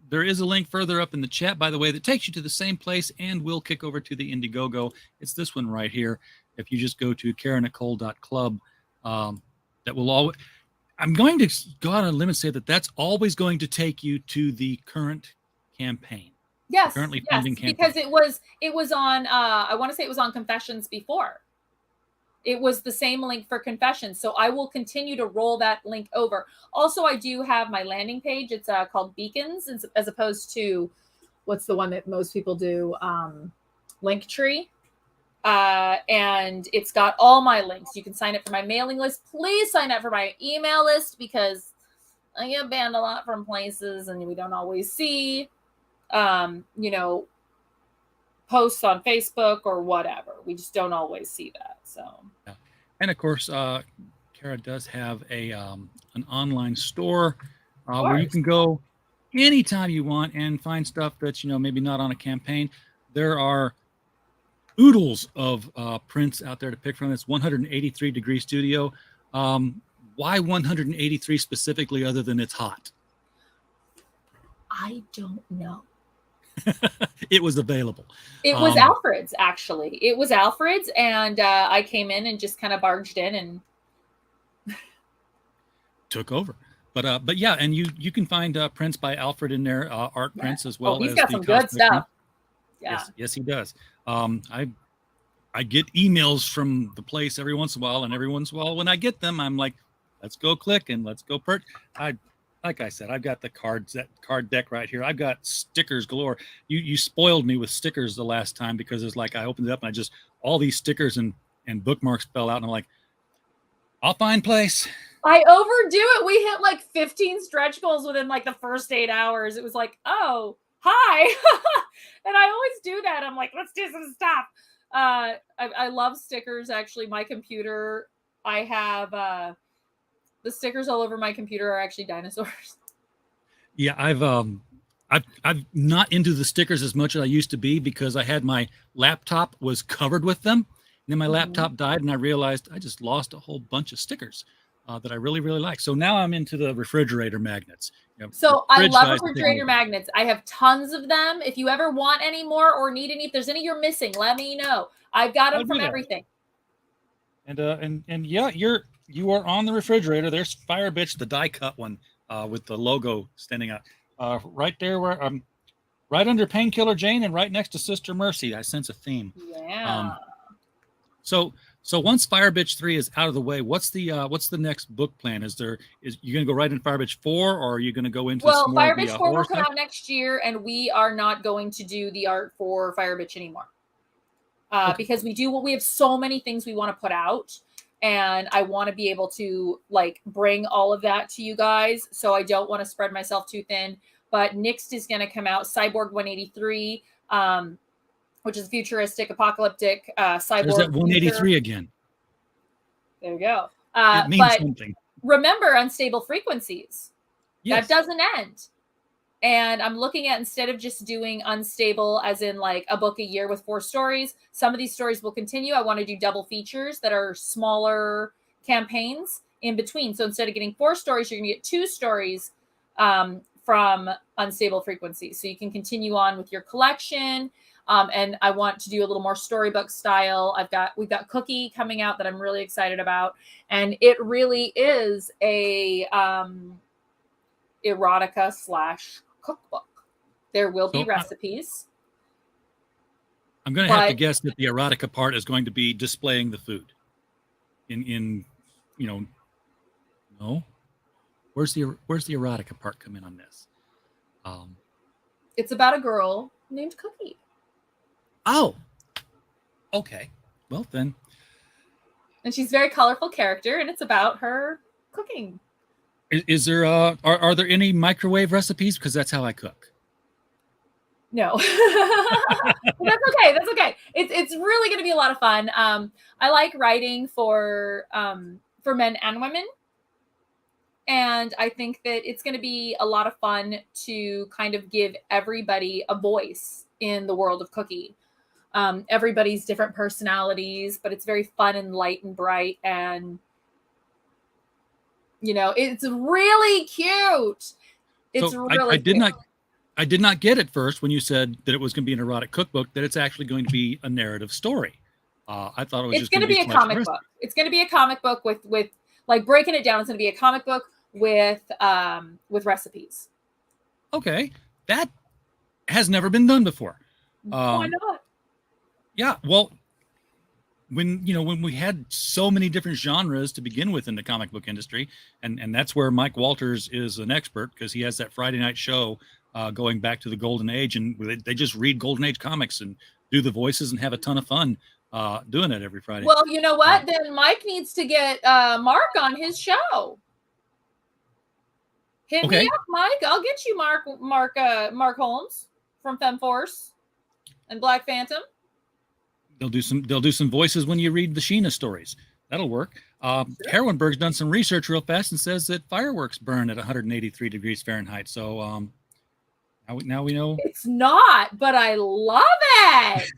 Speaker 4: there is a link further up in the chat, by the way, that takes you to the same place and will kick over to the Indiegogo. It's this one right here. If you just go to CaraNicole.club, that will always. I'm going to go out on a limb and say that that's always going to take you to the current campaign.
Speaker 3: Yes,
Speaker 4: currently pending campaign.
Speaker 3: Because it was on. I want to say it was on Confessions before. It was the same link for Confessions, so I will continue to roll that link over. Also, I do have my landing page. It's called Beacons, as opposed to what's the one that most people do, Linktree. And it's got all my links. You can sign up for my mailing list. Please sign up for my email list because I get banned a lot from places and we don't always see, posts on Facebook or whatever. We just don't always see that. So,
Speaker 4: yeah. And of course, Cara does have an online store. where you can go anytime you want and find stuff that's, maybe not on a campaign. There are oodles of prints out there to pick from. It's 183 Degree Studio. Why 183 specifically, other than it's hot?
Speaker 3: I don't know.
Speaker 4: It was available.
Speaker 3: It was Alfred's, actually. It was Alfred's, and I came in and just kind of barged in and
Speaker 4: took over. But yeah, and you can find prints by Alfred in there, art prints as well.
Speaker 3: He's got some good stuff. Yeah.
Speaker 4: Yes, he does. I get emails from the place every once in a while, and every once in a while when I get them, I'm like, let's go click and let's go like I said, I've got the card deck right here. I've got stickers galore. You spoiled me with stickers the last time, because it's like I opened it up and all these stickers and bookmarks fell out, and I'm like, I'll find place.
Speaker 3: I overdo it. We hit like 15 stretch goals within like the first 8 hours. It was like, oh, hi. And I always do that. I'm like, let's do some stuff. I love stickers. Actually, my computer, I have the stickers all over my computer are actually dinosaurs.
Speaker 4: Yeah, I'm not into the stickers as much as I used to be, because I had my laptop was covered with them. And then my laptop died, and I realized I just lost a whole bunch of stickers that I really, really like. So now I'm into the refrigerator magnets.
Speaker 3: So I love refrigerator magnets. I have tons of them. If you ever want any more or need any, if there's any you're missing, let me know. I've got them from everything.
Speaker 4: And yeah, you are on the refrigerator. There's Fire Bitch, the die cut one with the logo standing out right there, where right under Painkiller Jane and right next to Sister Mercy. I sense a theme.
Speaker 3: Yeah.
Speaker 4: So once Fire Bitch 3 is out of the way, what's the next book plan? Is you going to go right in Fire Bitch 4, or are you going to go into some more
Speaker 3: Fire Bitch 4 will come out next year, and we are not going to do the art for Fire Bitch anymore. Because we have so many things we want to put out, and I want to be able to like bring all of that to you guys. So I don't want to spread myself too thin, but next is going to come out Cyborg 183, which is futuristic, apocalyptic cyborg.
Speaker 4: There's that 183 again.
Speaker 3: There you go.
Speaker 4: It means something.
Speaker 3: Remember Unstable Frequencies.
Speaker 4: Yes.
Speaker 3: That doesn't end. And I'm looking at, instead of just doing Unstable as in like a book a year with 4 stories, some of these stories will continue. I want to do double features that are smaller campaigns in between. So instead of getting 4 stories, you're going to get 2 stories from Unstable Frequencies. So you can continue on with your collection. And I want to do a little more storybook style. We've got Cookie coming out that I'm really excited about. And it really is a erotica / cookbook. There will be recipes.
Speaker 4: I'm going to have to guess that the erotica part is going to be displaying the food. No. Where's the erotica part come in on this?
Speaker 3: It's about a girl named Cookie.
Speaker 4: Oh, okay. Well then.
Speaker 3: And she's a very colorful character, and it's about her cooking.
Speaker 4: Is there are there any microwave recipes? Because that's how I cook.
Speaker 3: No. That's okay. That's okay. It's really going to be a lot of fun. I like writing for men and women. And I think that it's going to be a lot of fun to kind of give everybody a voice in the world of Cookie. Everybody's different personalities, but it's very fun and light and bright, and it's really cute. It's really cute. I did not get at first when you said that it was going to be an erotic cookbook, that it's actually going to be a narrative story. I thought it was just going to be a comic book. It's going to be a comic book with like breaking it down. It's going to be a comic book with recipes.
Speaker 4: Okay, that has never been done before.
Speaker 3: Why not?
Speaker 4: Yeah, well, when we had so many different genres to begin with in the comic book industry, and that's where Mike Walters is an expert, because he has that Friday night show going back to the Golden Age, and they just read Golden Age comics and do the voices and have a ton of fun doing it every Friday.
Speaker 3: Well, you know what? Then Mike needs to get Mark on his show. Hit me up, Mike. I'll get you Mark Holmes from FemForce and Black Phantom.
Speaker 4: They'll do some voices when you read the Sheena stories. That'll work. Herwenberg's done some research real fast and says that fireworks burn at 183 degrees Fahrenheit. So now we know.
Speaker 3: It's not, but I love it.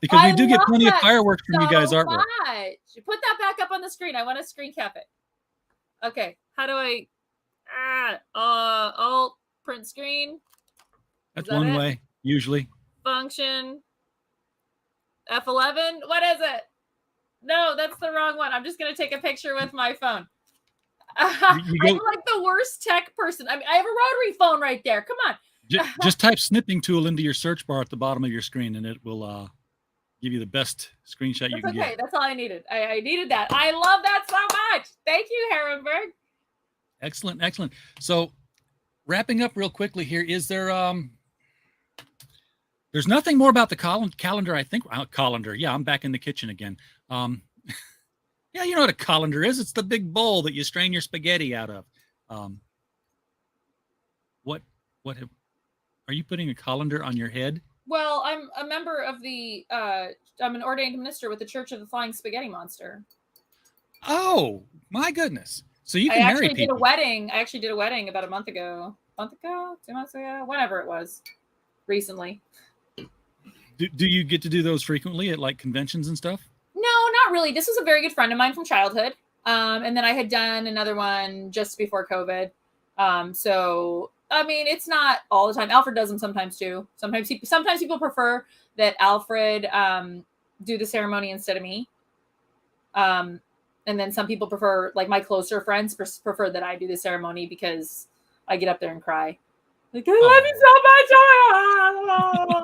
Speaker 4: Because we do get plenty of fireworks from you guys,
Speaker 3: so
Speaker 4: artwork.
Speaker 3: much. Put that back up on the screen. I want to screen cap it. Okay. How do I alt print screen?
Speaker 4: That's one way, usually.
Speaker 3: Function F11. What is it? No, that's the wrong one. I'm just gonna take a picture with my phone. I'm like the worst tech person. I mean, I have a rotary phone right there. Come on.
Speaker 4: Just type snipping tool into your search bar at the bottom of your screen, and it will give you the best screenshot you can get.
Speaker 3: Okay, that's all I needed. I needed that. I love that so much. Thank you, Herwenberg.
Speaker 4: Excellent, excellent. So, wrapping up real quickly here, is there there's nothing more about the calendar, I think. Colander. Yeah, I'm back in the kitchen again. Yeah, you know what a colander is. It's the big bowl that you strain your spaghetti out of. What are you putting a colander on your head?
Speaker 3: Well, I'm a member of the I'm an ordained minister with the Church of the Flying Spaghetti Monster.
Speaker 4: Oh, my goodness. So you can marry people.
Speaker 3: I actually did a wedding about a month ago. 2 months ago, whenever it was, recently.
Speaker 4: Do you get to do those frequently at like conventions and stuff?
Speaker 3: No, not really. This was a very good friend of mine from childhood. And then I had done another one just before COVID. So, I mean, it's not all the time. Alfred does them sometimes too. Sometimes people prefer that Alfred do the ceremony instead of me. And then some people prefer, like my closer friends prefer that I do the ceremony because I get up there and cry. Like, I love you so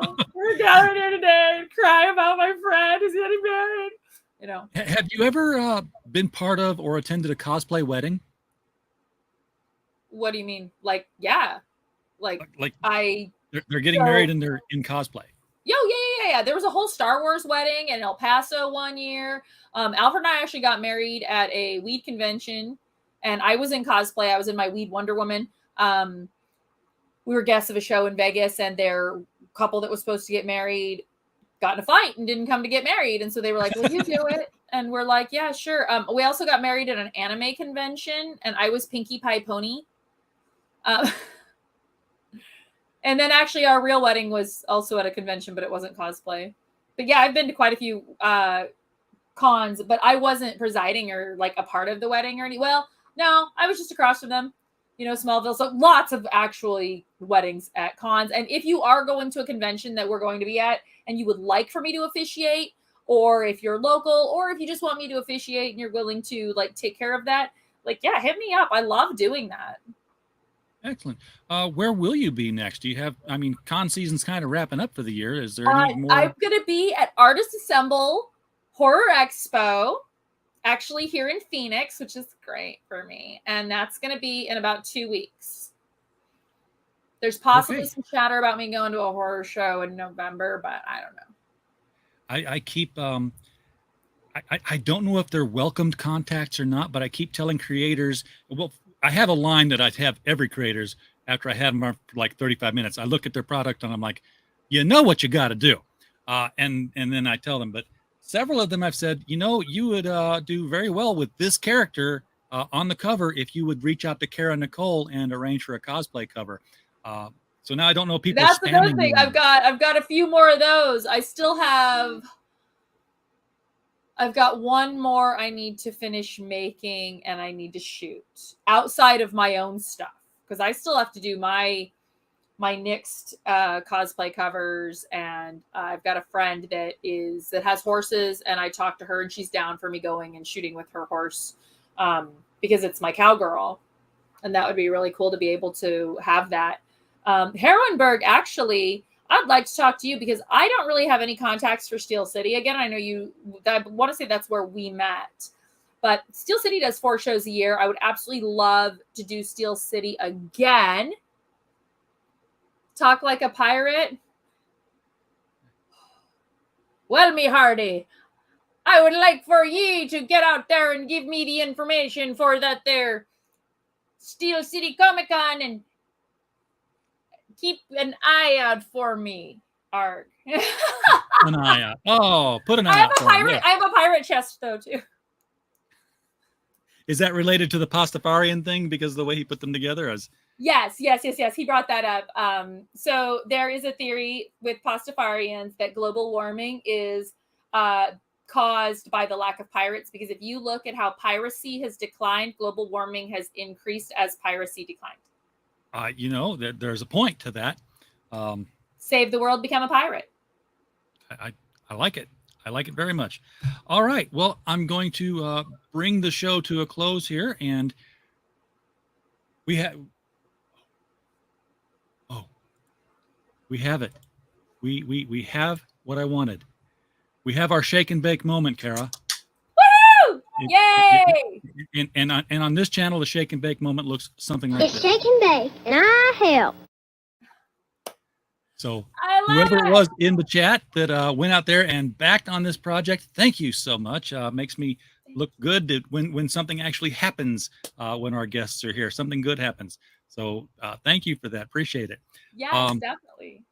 Speaker 3: much. We're gathered here today and cry about my friend who's getting married. You know.
Speaker 4: Have you ever been part of or attended a cosplay wedding?
Speaker 3: What do you mean? Like, yeah. Like
Speaker 4: they're getting married and they're in cosplay.
Speaker 3: Yeah. There was a whole Star Wars wedding in El Paso one year. Alfred and I actually got married at a weed convention, and I was in cosplay. I was in my weed Wonder Woman. We were guests of a show in Vegas, and their couple that was supposed to get married got in a fight and didn't come to get married. And so they were like, will you do it? And we're like, yeah, sure. We also got married at an anime convention, and I was Pinkie Pie Pony. And then actually our real wedding was also at a convention, but it wasn't cosplay. But yeah, I've been to quite a few cons, but I wasn't presiding or like a part of the wedding or any. Well, no, I was just across from them. You know, Smallville. So lots of actually weddings at cons. And if you are going to a convention that we're going to be at and you would like for me to officiate, or if you're local, or if you just want me to officiate and you're willing to like take care of that, like, yeah, hit me up. I love doing that.
Speaker 4: Excellent. Where will you be next? Do you have, I mean, con season's kind of wrapping up for the year. Is there any more?
Speaker 3: I'm going to be at Artists Assemble Horror Expo, actually here in Phoenix, which is great for me. And that's going to be in about 2 weeks. There's possibly some chatter about me going to a horror show in November, but I don't know.
Speaker 4: I keep, I don't know if they're welcomed contacts or not, but I keep telling creators, well, I have a line that I have every creators after I have them for like 35 minutes. I look at their product and I'm like, you know what you got to do. And then I tell them, but several of them I've said, you know, you would do very well with this character on the cover if you would reach out to Cara Nicole and arrange for a cosplay cover. So now I don't know people.
Speaker 3: That's another thing. I've got a few more of those. I've got one more I need to finish making and I need to shoot outside of my own stuff, because I still have to do my next cosplay covers, and I've got a friend that has horses, and I talked to her and she's down for me going and shooting with her horse because it's my cowgirl, and that would be really cool to be able to have that. Herwenberg, actually, I'd like to talk to you because I don't really have any contacts for Steel City. Again, I know I want to say that's where we met. But Steel City does 4 shows a year. I would absolutely love to do Steel City again. Talk like a pirate. Well, me hearty, I would like for ye to get out there and give me the information for that there Steel City Comic Con and keep an eye out for me. Arg.
Speaker 4: An eye out. Oh, put an eye out for me. Yeah.
Speaker 3: I have a pirate chest though too.
Speaker 4: Is that related to the Pastafarian thing because of the way he put them together?
Speaker 5: Yes. He brought that up. So there is a theory with Pastafarians that global warming is caused by the lack of pirates, because if you look at how piracy has declined, global warming has increased as piracy declined.
Speaker 4: There's a point to that.
Speaker 5: Save the world, become a pirate.
Speaker 4: I like it. I like it very much. All right. Well, I'm going to bring the show to a close here, and we have it. We have what I wanted. We have our shake and bake moment, Cara.
Speaker 5: Woo! Yay!
Speaker 4: And on this channel, the shake and bake moment looks something like this.
Speaker 6: It's shake and bake, and I help.
Speaker 4: So whoever it was in the chat that went out there and backed on this project, thank you so much. Makes me look good when something actually happens when our guests are here. Something good happens. So thank you for that. Appreciate it.
Speaker 5: Yes, definitely.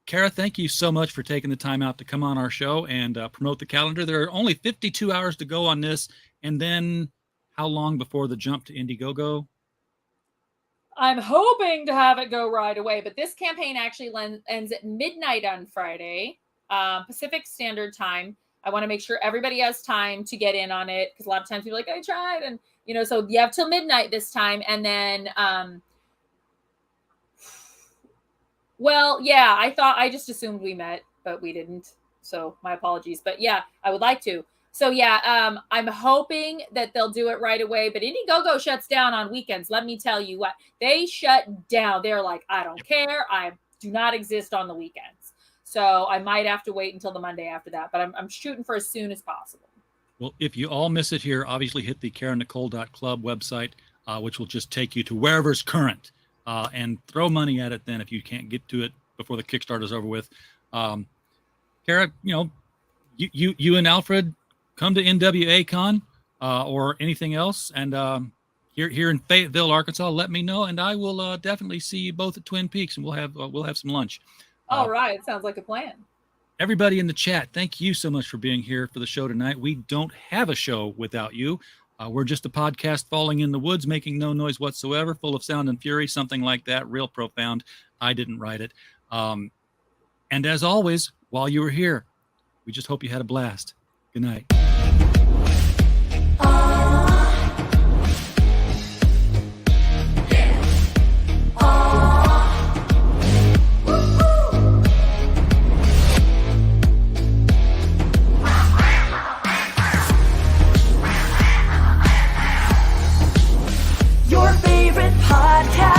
Speaker 4: Cara, thank you so much for taking the time out to come on our show and promote the calendar. There are only 52 hours to go on this. And then how long before the jump to Indiegogo?
Speaker 5: I'm hoping to have it go right away, but this campaign actually ends at midnight on Friday, Pacific Standard Time. I want to make sure everybody has time to get in on it, because a lot of times people are like, I tried. And, so you have till midnight this time. And then, I just assumed we met, but we didn't. So my apologies. But yeah, I would like to. So yeah, I'm hoping that they'll do it right away. But Indiegogo shuts down on weekends. Let me tell you what, they shut down. They're like, I don't care. I do not exist on the weekends. So I might have to wait until the Monday after that. But I'm shooting for as soon as possible.
Speaker 4: Well, if you all miss it here, obviously hit the CaraNicole.club website, which will just take you to wherever's current, and throw money at it then if you can't get to it before the Kickstarter's over with. Cara, you and Alfred come to NWA Con or anything else, and here in Fayetteville, Arkansas, let me know, and I will definitely see you both at Twin Peaks, and we'll have some lunch.
Speaker 5: All right, sounds like a plan.
Speaker 4: Everybody in the chat, thank you so much for being here for the show tonight. We don't have a show without you. We're just a podcast falling in the woods, making no noise whatsoever, full of sound and fury, something like that, real profound. I didn't write it. And as always, while you were here, we just hope you had a blast. Good night.
Speaker 7: Your favorite podcast.